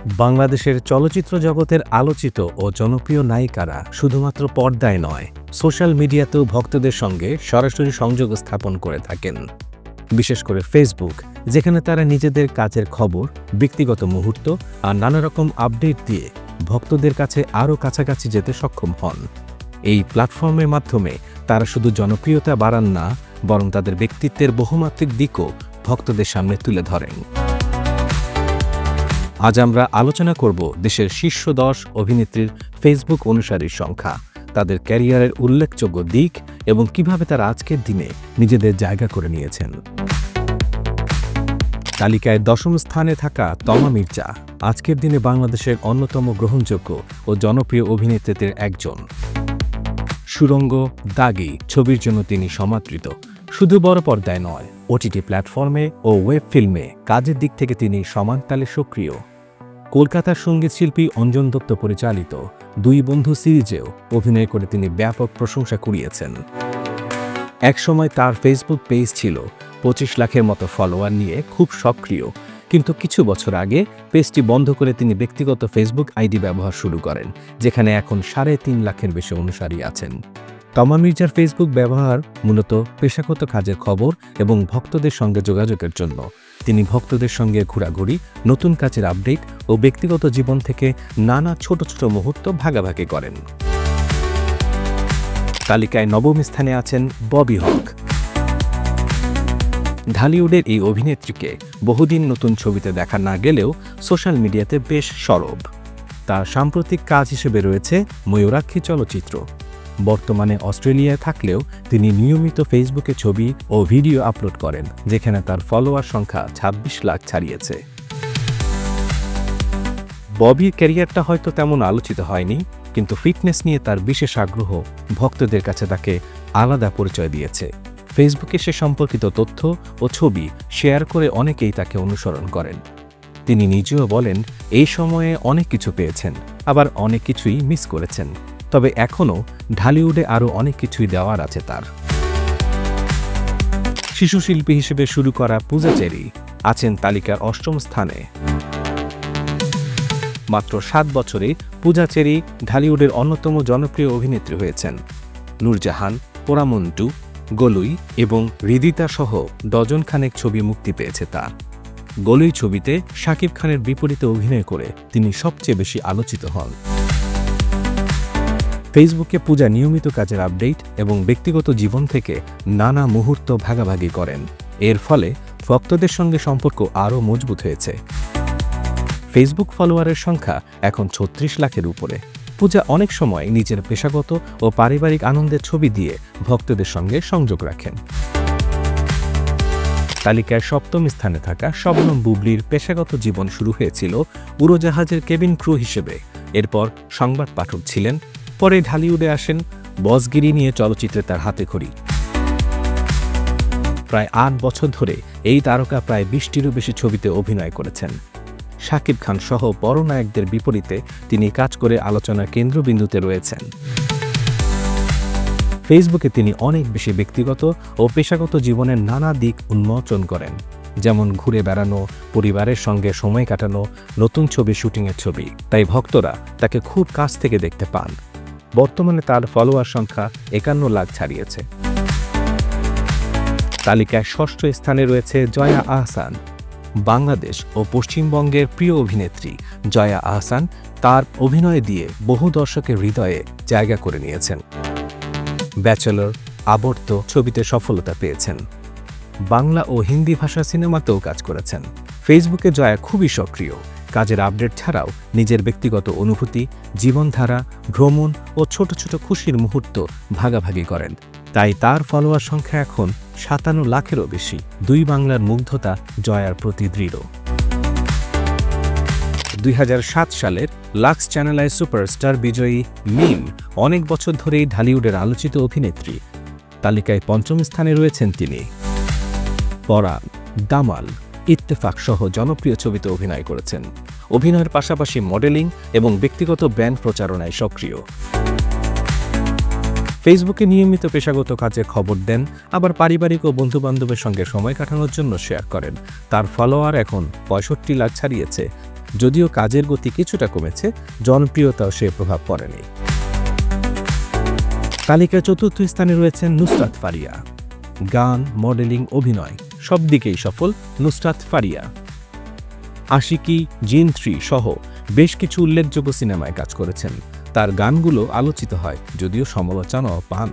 বাংলাদেশের চলচ্চিত্র জগতের আলোচিত ও জনপ্রিয় নায়িকারা শুধুমাত্র পর্দায় নয়, সোশ্যাল মিডিয়াতেও ভক্তদের সঙ্গে সরাসরি সংযোগ স্থাপন করে থাকেন। বিশেষ করে ফেসবুক, যেখানে তারা নিজেদের কাজের খবর, ব্যক্তিগত মুহূর্ত আর নানা রকম আপডেট দিয়ে ভক্তদের কাছে আরও কাছাকাছি যেতে সক্ষম হন। এই প্ল্যাটফর্মের মাধ্যমে তারা শুধু জনপ্রিয়তা বাড়ান না, বরং তাদের ব্যক্তিত্বের বহুমাত্রিক দিকও ভক্তদের সামনে তুলে ধরেন। আজ আমরা আলোচনা করব দেশের শীর্ষ 10 অভিনেত্রীর ফেসবুক অনুসারীর সংখ্যা, তাদের ক্যারিয়ারের উল্লেখযোগ্য দিক এবং কিভাবে তারা আজকের দিনে নিজেদের জায়গা করে নিয়েছেন। তালিকায় 10ম স্থানে থাকা তমা মির্জা আজকের দিনে বাংলাদেশের অন্যতম গ্রহণযোগ্য ও জনপ্রিয় অভিনেত্রীদের একজন। সুরঙ্গ, দাগি ছবির জন্য তিনি সমাদৃত। শুধু বড় পর্দায় নয়, ওটিটি প্ল্যাটফর্মে ও ওয়েব ফিল্মে কাজের দিক থেকে তিনি সমান তালে সক্রিয়। কলকাতার সঙ্গীত শিল্পী অঞ্জন দত্ত পরিচালিত 2 বন্ধু সিরিজেও অভিনয় করে তিনি ব্যাপক প্রশংসা কুড়িয়েছেন। একসময় তার ফেসবুক পেজ ছিল 25 লাখের মতো ফলোয়ার নিয়ে খুব সক্রিয়, কিন্তু কিছু বছর আগে পেজটি বন্ধ করে তিনি ব্যক্তিগত ফেসবুক আইডি ব্যবহার শুরু করেন, যেখানে এখন 3.5 লাখের বেশি অনুসারী আছেন। তমা মির্জার ফেসবুক ব্যবহার মূলত পেশাগত কাজের খবর এবং ভক্তদের সঙ্গে যোগাযোগের জন্য। তিনি ভক্তদের সঙ্গে ঘোরাঘুরি, নতুন কাজের আপডেট ও ব্যক্তিগত জীবন থেকে নানা ছোট ছোট মুহূর্ত ভাগাভাগি করেন। তালিকায় 9ম স্থানে আছেন ববি হক। ঢালিউডের এই অভিনেত্রীকে বহুদিন নতুন ছবিতে দেখা না গেলেও সোশ্যাল মিডিয়াতে বেশ সরব। তার সাম্প্রতিক কাজ হিসেবে রয়েছে ময়ূরাক্ষী চলচ্চিত্র। বর্তমানে অস্ট্রেলিয়ায় থাকলেও তিনি নিয়মিত ফেসবুকে ছবি ও ভিডিও আপলোড করেন, যেখানে তার ফলোয়ার সংখ্যা 26 লাখ ছাড়িয়েছে। ববির ক্যারিয়ারটা হয়তো তেমন আলোচিত হয়নি, কিন্তু ফিটনেস নিয়ে তার বিশেষ আগ্রহ ভক্তদের কাছে তাকে আলাদা পরিচয় দিয়েছে। ফেসবুকে সে সম্পর্কিত তথ্য ও ছবি শেয়ার করে অনেকেই তাকে অনুসরণ করেন। তিনি নিজেও বলেন, এই সময়ে অনেক কিছু পেয়েছেন, আবার অনেক কিছুই মিস করেছেন, তবে এখনও ঢালিউডে আরও অনেক কিছুই দেওয়ার আছে তার। শিশু শিল্পী হিসেবে শুরু করা পূজা চেরি আছেন তালিকার 8ম স্থানে। মাত্র 7 বছরে পূজা চেরি ঢালিউডের অন্যতম জনপ্রিয় অভিনেত্রী হয়েছেন। নূরজাহান, পোড়ামন্টু, গলুই এবং হৃদিতা সহ ডজন খানেক ছবি মুক্তি পেয়েছে তার। গলুই ছবিতে শাকিব খানের বিপরীতে অভিনয় করে তিনি সবচেয়ে বেশি আলোচিত হন। ফেসবুকে পূজা নিয়মিত কাজের আপডেট এবং ব্যক্তিগত জীবন থেকে নানা মুহূর্ত ভাগাভাগি করেন। এর ফলে ভক্তদের সঙ্গে সম্পর্ক আরও মজবুত হয়েছে। ফেসবুক ফলোয়ারের সংখ্যা এখন 36 লাখের উপরে। পূজা অনেক সময় নিজের পেশাগত ও পারিবারিক আনন্দের ছবি দিয়ে ভক্তদের সঙ্গে সংযোগ রাখেন। তালিকায় 7ম স্থানে থাকা শবনম বুবলির পেশাগত জীবন শুরু হয়েছিল উড়োজাহাজের কেবিন ক্রু হিসেবে। এরপর সংবাদ পাঠক ছিলেন, পরে ঢালিউডে আসেন, বসগিরি নিয়ে চলচ্চিত্রে তার হাতেখড়ি। প্রায় 8 বছর ধরে এই তারকা প্রায় 20টিরও বেশি ছবিতে অভিনয় করেছেন। শাকিব খান সহ বড় নায়কদের বিপরীতে তিনি কাজ করে আলোচনার কেন্দ্রবিন্দুতে রয়েছেন। ফেসবুকে তিনি অনেক বেশি ব্যক্তিগত ও পেশাগত জীবনের নানা দিক উন্মোচন করেন, যেমন ঘুরে বেড়ানো, পরিবারের সঙ্গে সময় কাটানো, নতুন ছবি শুটিংয়ের ছবি। তাই ভক্তরা তাকে খুব কাছ থেকে দেখতে পান। বর্তমানে তার ফলোয়ার সংখ্যা 51 লাখ ছাড়িয়েছে। তালিকায় 6ষ্ঠ স্থানে রয়েছে জয়া আহসান। বাংলাদেশ ও পশ্চিমবঙ্গের প্রিয় অভিনেত্রী জয়া আহসান তার অভিনয় দিয়ে বহু দর্শকের হৃদয়ে জায়গা করে নিয়েছেন। ব্যাচেলর, আবর্ত ছবিতে সফলতা পেয়েছেন। বাংলা ও হিন্দি ভাষা সিনেমাতেও কাজ করেছেন। ফেসবুকে জয়া খুবই সক্রিয়। কাজের আপডেট ছাড়াও নিজের ব্যক্তিগত অনুভূতি, জীবনধারা, ভ্রমণ ও ছোট ছোট খুশির মুহূর্ত ভাগাভাগি করেন। তাই তার ফলোয়ার সংখ্যা এখন 57 লাখেরও বেশি। 2 বাংলার মুগ্ধতা জয়ার প্রতি দৃঢ়। 2007 সালের লাক্স চ্যানেল আই সুপারস্টার বিজয়ী মিম অনেক বছর ধরেই ঢালিউডের আলোচিত অভিনেত্রী। তালিকায় 5ম স্থানে রয়েছেন তিনি। পরাণ, দামাল, ইত্তেফাক সহ জনপ্রিয় ছবিতে অভিনয় করেছেন। অভিনয়ের পাশাপাশি মডেলিং এবং ব্যক্তিগত ব্র্যান্ড প্রচারণায় সক্রিয়। ফেসবুকে নিয়মিত পেশাগত কাজের খবর দেন, আবার পারিবারিক ও বন্ধুবান্ধবের সঙ্গে সময় কাটানোর জন্য শেয়ার করেন। তার ফলোয়ার এখন 65 লাখ ছাড়িয়েছে। যদিও কাজের গতি কিছুটা কমেছে, জনপ্রিয়তাও সে প্রভাব পড়েনি। তালিকায় ৪র্থ স্থানে রয়েছেন নুসরাত ফারিয়া। গান, মডেলিং, অভিনয় সব দিকেই সফল নুসরাত ফারিয়া। আশিকি, জিন 3 সহ বেশ কিছু উল্লেখযোগ্য সিনেমায় কাজ করেছেন। তার গানগুলো আলোচিত হয়, যদিও সমালোচনাও পান।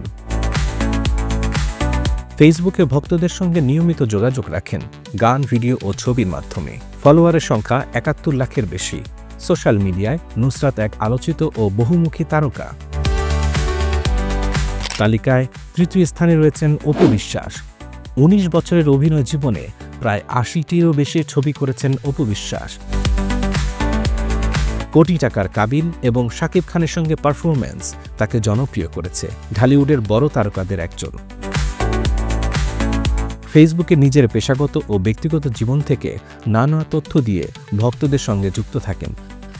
ফেসবুকে ভক্তদের সঙ্গে নিয়মিত যোগাযোগ রাখেন গান, ভিডিও ও ছবির মাধ্যমে। ফলোয়ারের সংখ্যা ৭১ লাখের বেশি। সোশ্যাল মিডিয়ায় নুসরাত এক আলোচিত ও বহুমুখী তারকা। তালিকায় ৩য় স্থানে রয়েছেন অপু বিশ্বাস। ১৯ বছরের অভিনয় জীবনে প্রায় ৮০টিরও বেশি ছবি করেছেন অপু বিশ্বাস। কোটি টাকার কাবিল এবং শাকিব খানের সঙ্গে পারফরম্যান্স তাকে জনপ্রিয় করেছে। ঢালিউডের বড় তারকাদের একজন। ফেসবুকে নিজের পেশাগত ও ব্যক্তিগত জীবন থেকে নানা তথ্য দিয়ে ভক্তদের সঙ্গে যুক্ত থাকেন।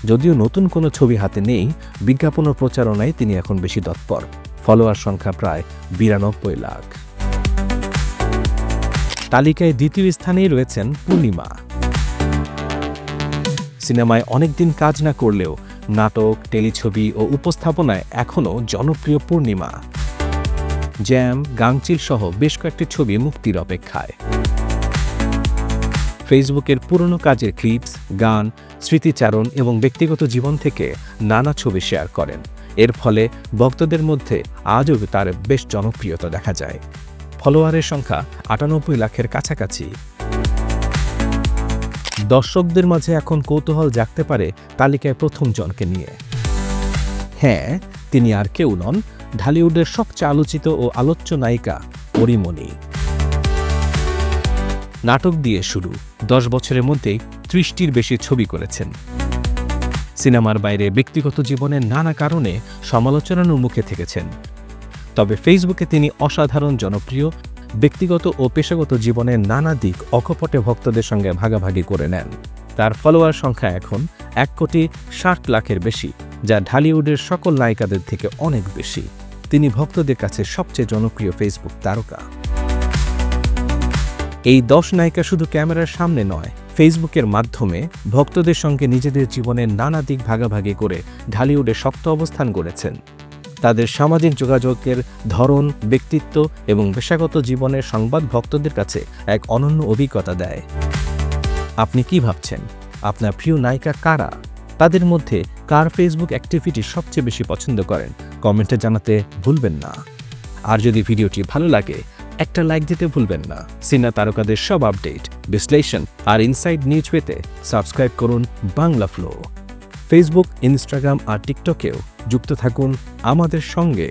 যদিও নতুন কোনো ছবি হাতে নেই, বিজ্ঞাপন ও প্রচারণায় তিনি এখন বেশি তৎপর। ফলোয়ার সংখ্যা প্রায় ৯২ লাখ। তালিকায় ২য় স্থানেই রয়েছেন পূর্ণিমা। সিনেমায় অনেকদিন কাজ না করলেও নাটক, টেলিছবি ও উপস্থাপনায় এখনও জনপ্রিয় পূর্ণিমা। জ্যাম, গাংচিল সহ বেশ কয়েকটি ছবি মুক্তির অপেক্ষায়। ফেসবুকের পুরনো কাজের ক্লিপস, গান, স্মৃতিচারণ এবং ব্যক্তিগত জীবন থেকে নানা ছবি শেয়ার করেন। এর ফলে ভক্তদের মধ্যে আজও তার বেশ জনপ্রিয়তা দেখা যায়। ফলোয়ারের সংখ্যা ৯৮ লাখের কাছাকাছি। দর্শকদের মাঝে এখন কৌতূহল জাগতে পারে তালিকায় প্রথম জনকে নিয়ে। হ্যাঁ, তিনি আর কেউ নন, ঢালিউডের সবচেয়ে আলোচিত ও আলোচ্য নায়িকা পরীমণি। নাটক দিয়ে শুরু, ১০ বছরের মধ্যেই ৩০টির বেশি ছবি করেছেন। সিনেমার বাইরে ব্যক্তিগত জীবনের নানা কারণে সমালোচনার মুখে থেকেছেন। তবে ফেসবুকে তিনি অসাধারণ জনপ্রিয়। ব্যক্তিগত ও পেশাগত জীবনের নানা দিক অকপটে ভক্তদের সঙ্গে ভাগাভাগি করে নেন। তার ফলোয়ার সংখ্যা এখন ১,৬০,০০,০০০ বেশি, যা ঢালিউডের সকল নায়িকাদের থেকে অনেক বেশি। তিনি ভক্তদের কাছে সবচেয়ে জনপ্রিয় ফেসবুক তারকা। এই ১০ নায়িকা শুধু ক্যামেরার সামনে নয়, ফেসবুকের মাধ্যমে ভক্তদের সঙ্গে নিজেদের জীবনের নানা দিক ভাগাভাগি করে ঢালিউডে শক্ত অবস্থান গড়েছেন। তাদের সামাজিক যোগাযোগের ধরন, ব্যক্তিত্ব এবং পেশাগত জীবনের সংবাদ ভক্তদের কাছে এক অনন্য অভিজ্ঞতা দেয়। আপনি কি ভাবছেন? আপনার প্রিয় নায়িকা কারা? তাদের মধ্যে কার ফেসবুক অ্যাক্টিভিটি সবচেয়ে বেশি পছন্দ করেন? কমেন্টে জানাতে ভুলবেন না। আর যদি ভিডিওটি ভালো লাগে, একটা লাইক দিতে ভুলবেন না। সিনেমা তারকাদের সব আপডেট, বিশ্লেষণ আর ইনসাইড নিউজ পেতে সাবস্ক্রাইব করুন বাংলা ফ্লো। ফেসবুক, ইনস্টাগ্রাম আর টিকটকেও যুক্ত থাকুন আমাদের সঙ্গে।